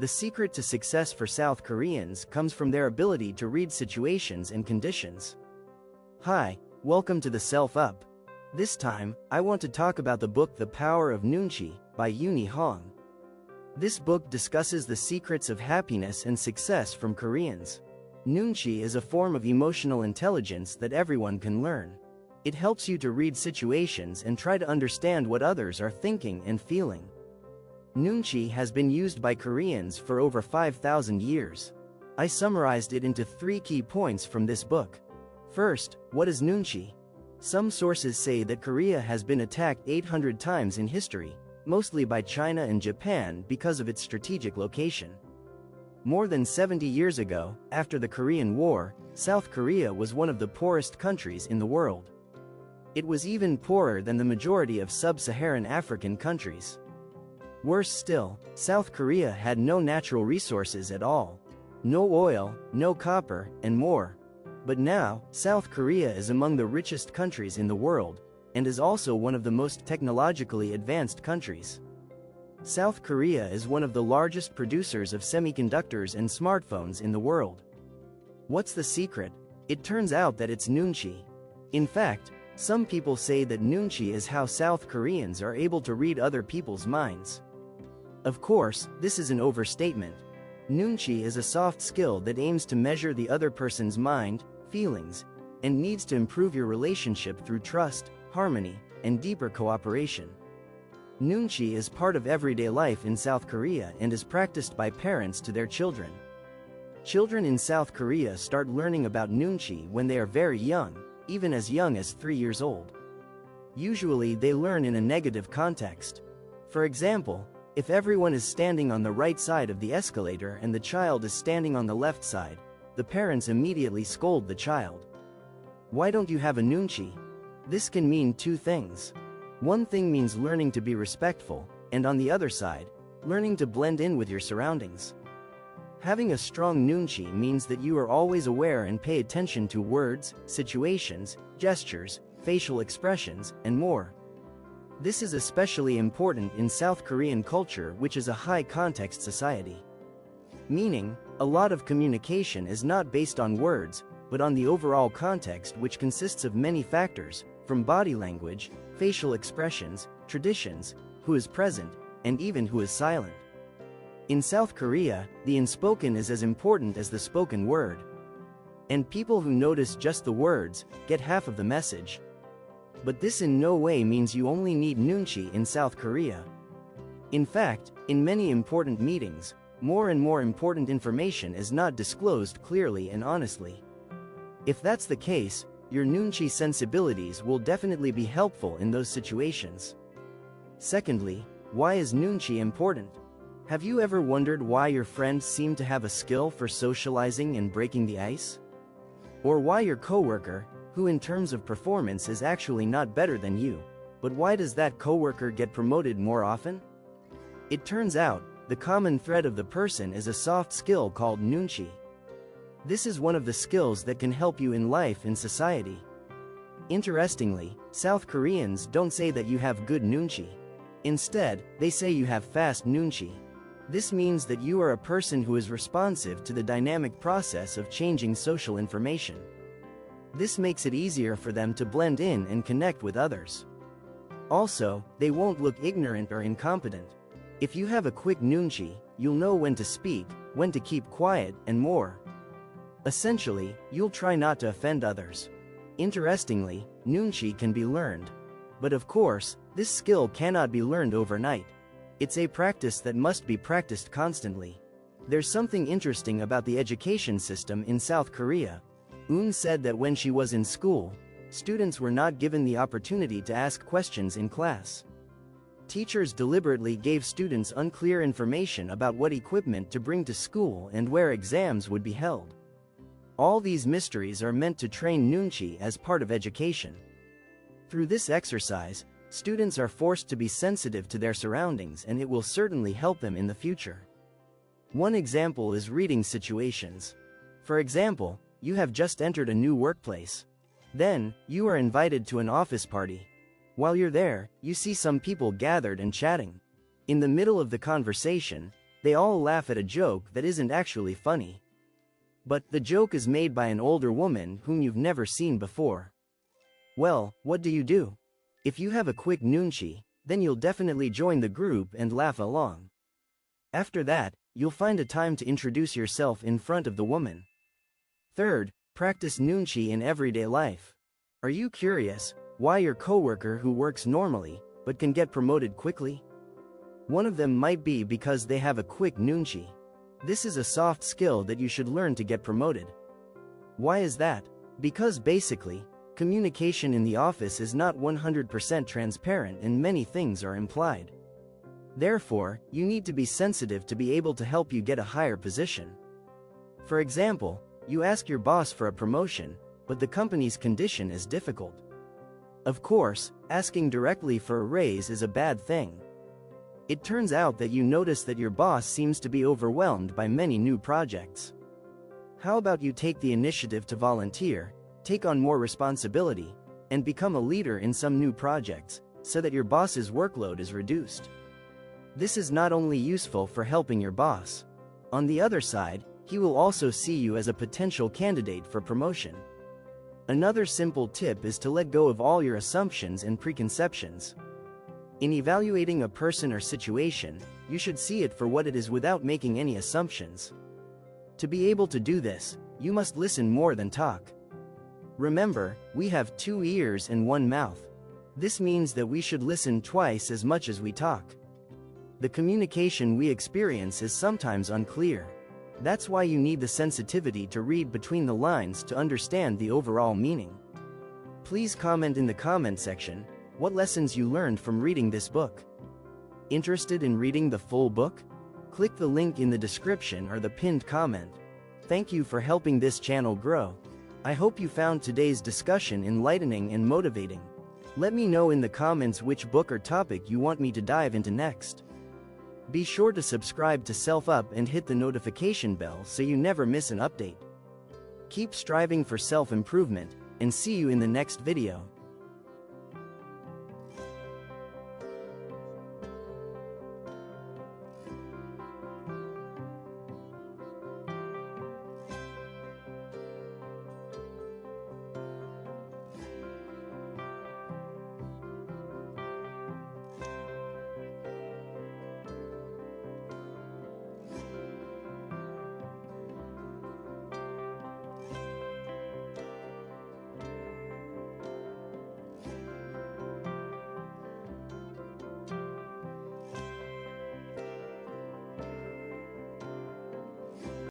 The secret to success for South Koreans comes from their ability to read situations and conditions. Hi, welcome to the Self-Up. This time, I want to talk about the book The Power of Nunchi by Euny Hong. This book discusses the secrets of happiness and success from Koreans. Nunchi is a form of emotional intelligence that everyone can learn. It helps you to read situations and try to understand what others are thinking and feeling. Nunchi has been used by Koreans for over 5,000 years. I summarized it into 3 key points from this book. First, what is Nunchi? Some sources say that Korea has been attacked 800 times in history, mostly by China and Japan because of its strategic location. More than 70 years ago, after the Korean War, South Korea was one of the poorest countries in the world. It was even poorer than the majority of sub-Saharan African countries. Worse still, South Korea had no natural resources at all. No oil, no copper, and more. But now, South Korea is among the richest countries in the world, and is also one of the most technologically advanced countries. South Korea is one of the largest producers of semiconductors and smartphones in the world. What's the secret? It turns out that it's Nunchi. In fact, some people say that Nunchi is how South Koreans are able to read other people's minds. Of course, this is an overstatement. Nunchi is a soft skill that aims to measure the other person's mind, feelings, and needs to improve your relationship through trust, harmony, and deeper cooperation. Nunchi is part of everyday life in South Korea and is practiced by parents to their children. Children in South Korea start learning about Nunchi when they are very young, even as young as 3 years old. Usually they learn in a negative context. For example, if everyone is standing on the right side of the escalator and the child is standing on the left side, the parents immediately scold the child. Why don't you have a Nunchi? This can mean 2 things. One thing means learning to be respectful, and on the other side, learning to blend in with your surroundings. Having a strong Nunchi means that you are always aware and pay attention to words, situations, gestures, facial expressions, and more. This is especially important in South Korean culture, which is a high-context society. Meaning, a lot of communication is not based on words, but on the overall context, which consists of many factors, from body language, facial expressions, traditions, who is present, and even who is silent. In South Korea, the unspoken is as important as the spoken word. And people who notice just the words get half of the message. But this in no way means you only need Nunchi in South Korea. In fact, in many important meetings, more and more important information is not disclosed clearly and honestly. If that's the case, your Nunchi sensibilities will definitely be helpful in those situations. Secondly, why is Nunchi important? Have you ever wondered why your friends seem to have a skill for socializing and breaking the ice? Or why your coworker, who in terms of performance is actually not better than you, but why does that coworker get promoted more often? It turns out, the common thread of the person is a soft skill called Nunchi. This is one of the skills that can help you in life and society. Interestingly, South Koreans don't say that you have good Nunchi. Instead, they say you have fast Nunchi. This means that you are a person who is responsive to the dynamic process of changing social information. This makes it easier for them to blend in and connect with others. Also, they won't look ignorant or incompetent. If you have a quick Nunchi, you'll know when to speak, when to keep quiet, and more. Essentially, you'll try not to offend others. Interestingly, Nunchi can be learned. But of course, this skill cannot be learned overnight. It's a practice that must be practiced constantly. There's something interesting about the education system in South Korea. Eun said that when she was in school, students were not given the opportunity to ask questions in class. Teachers deliberately gave students unclear information about what equipment to bring to school and where exams would be held. All these mysteries are meant to train Nunchi as part of education. Through this exercise, students are forced to be sensitive to their surroundings, and it will certainly help them in the future. One example is reading situations. For example, you have just entered a new workplace. Then, you are invited to an office party. While you're there, you see some people gathered and chatting. In the middle of the conversation, They all laugh at a joke that isn't actually funny. But the joke is made by an older woman whom you've never seen before. Well, what do? If you have a quick Nunchi, then you'll definitely join the group and laugh along. After that, you'll find a time to introduce yourself in front of the woman. Third, practice Nunchi in everyday life. Are you curious why your coworker who works normally but can get promoted quickly? One of them might be because they have a quick Nunchi. This is a soft skill that you should learn to get promoted. Why is that? Because basically, communication in the office is not 100% transparent and many things are implied. Therefore, you need to be sensitive to be able to help you get a higher position. For example, you ask your boss for a promotion, but the company's condition is difficult. Of course, asking directly for a raise is a bad thing. It turns out that you notice that your boss seems to be overwhelmed by many new projects. How about you take the initiative to volunteer, take on more responsibility, and become a leader in some new projects, so that your boss's workload is reduced? This is not only useful for helping your boss. On the other side, he will also see you as a potential candidate for promotion. Another simple tip is to let go of all your assumptions and preconceptions. In evaluating a person or situation, you should see it for what it is without making any assumptions. To be able to do this, you must listen more than talk. Remember, we have 2 ears and 1 mouth. This means that we should listen twice as much as we talk. The communication we experience is sometimes unclear. That's why you need the sensitivity to read between the lines to understand the overall meaning. Please comment in the comment section what lessons you learned from reading this book. Interested in reading the full book? Click the link in the description or the pinned comment. Thank you for helping this channel grow. I hope you found today's discussion enlightening and motivating. Let me know in the comments which book or topic you want me to dive into next. Be sure to subscribe to Self Up and hit the notification bell so you never miss an update. Keep striving for self-improvement, and see you in the next video.